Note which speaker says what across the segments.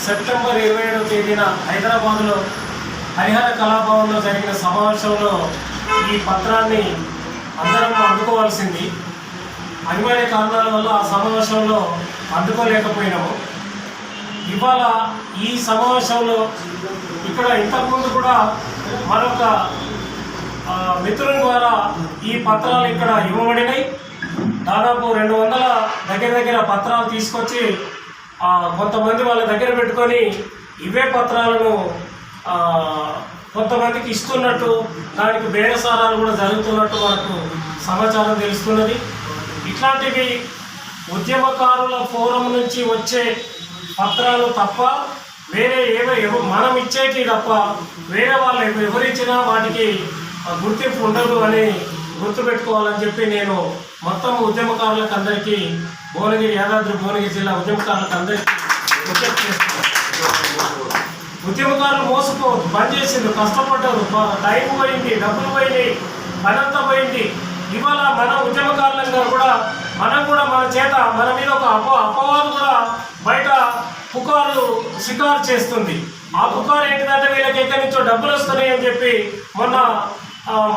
Speaker 1: September 27వ తేదీన హైదరాబాద్లో హరిహర కళాభవన్లో జరిగిన సమావేశంలో ఈ పత్రాన్ని అందరం అందుకోవాల్సింది. అనివార్య కారణాల వల్ల ఆ సమావేశంలో అందుకోలేకపోయినాము. ఇవాళ ఈ సమావేశంలో ఇక్కడ ఇంతకుముందు కూడా మరొక మిత్రుల ద్వారా ఈ పత్రాలు ఇక్కడ ఇవ్వబడినాయి. దాదాపు 200 దగ్గర పత్రాలు తీసుకొచ్చి కొంతమంది వాళ్ళ దగ్గర పెట్టుకొని ఇవే పత్రాలను కొంతమందికి ఇస్తున్నట్టు, దానికి బేరసారాలు కూడా జరుగుతున్నట్టు మనకు సమాచారం తెలుస్తున్నది. ఇట్లాంటివి ఉద్యమకారుల ఫోరం నుంచి వచ్చే పత్రాలు తప్ప వేరే మనం ఇచ్చేటి తప్ప వేరే వాళ్ళు ఎవరిచ్చినా వాటికి గుర్తింపు ఉండదు అని గుర్తుపెట్టుకోవాలని చెప్పి నేను మొత్తం ఉద్యమకారులకు అందరికీ యాదాద్రి భువనగిరి జిల్లా ఉద్యమకారులకు అందరికీ విజ్ఞప్తి చేస్తున్నాను. ఉద్యమకారులు మోసపోవద్దు, పనిచేసింది, కష్టపడ్డారు, టైం పోయింది, డబ్బులు పోయినాయి, పనంతా పోయింది. ఇవాళ మన ఉద్యమకారులంగా కూడా మన మీద ఒక అపవాదు కూడా బయట పుకారు షికారు చేస్తుంది. ఆ పుకారు ఏంటిదంటే వీళ్ళకి ఎక్కడి నుంచో డబ్బులు వస్తున్నాయి అని చెప్పి మొన్న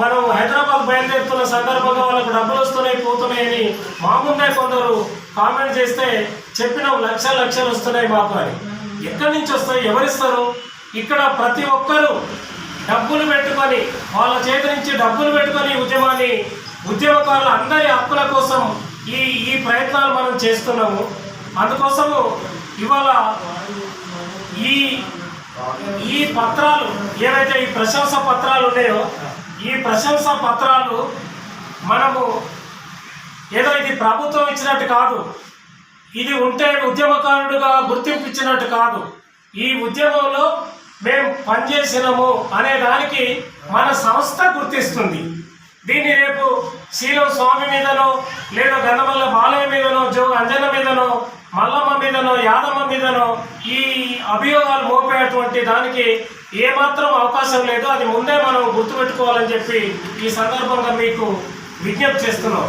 Speaker 1: మనం హైదరాబాద్ బయలుదేరుతున్న సందర్భంగా వాళ్ళకు డబ్బులు వస్తున్నాయి పోతున్నాయని మా ముందే కొందరు కామెంట్ చేస్తే చెప్పిన లక్షలు వస్తున్నాయి మాకు అని. ఎక్కడి నుంచి వస్తాయి, ఎవరిస్తారు? ఇక్కడ ప్రతి ఒక్కరూ డబ్బులు పెట్టుకొని వాళ్ళ చేతి నుంచి డబ్బులు పెట్టుకొని ఉద్యమకారులు అందరి హక్కుల కోసం ఈ ప్రయత్నాలు మనం చేస్తున్నాము. అందుకోసము ఇవాళ ఈ పత్రాలు ఏవైతే ఈ ప్రశంసా పత్రాలు ఉన్నాయో, ఈ ప్రశంసా పత్రాలు మనము ఏదో ఇది ప్రభుత్వం ఇచ్చినట్టు కాదు, ఇది ఉంటే ఉద్యమకారుడుగా గుర్తింపు ఇచ్చినట్టు కాదు. ఈ ఉద్యమంలో మేము పనిచేసినాము అనే దానికి మన సంస్థ గుర్తిస్తుంది. దీన్ని రేపు శీలం స్వామి మీదనో లేదా గంధమల్ల బాలయ్య మీదనో జోగ అంజన మీదనో మల్లమ్మ మీదనో యాదమ్మ మీదనో ఈ అభియోగాలు మోపేటువంటి దానికి ఏమాత్రం అవకాశం లేదు. అది ముందే మనం గుర్తుపెట్టుకోవాలని చెప్పి ఈ సందర్భంగా మీకు విజ్ఞప్తి చేస్తున్నాం.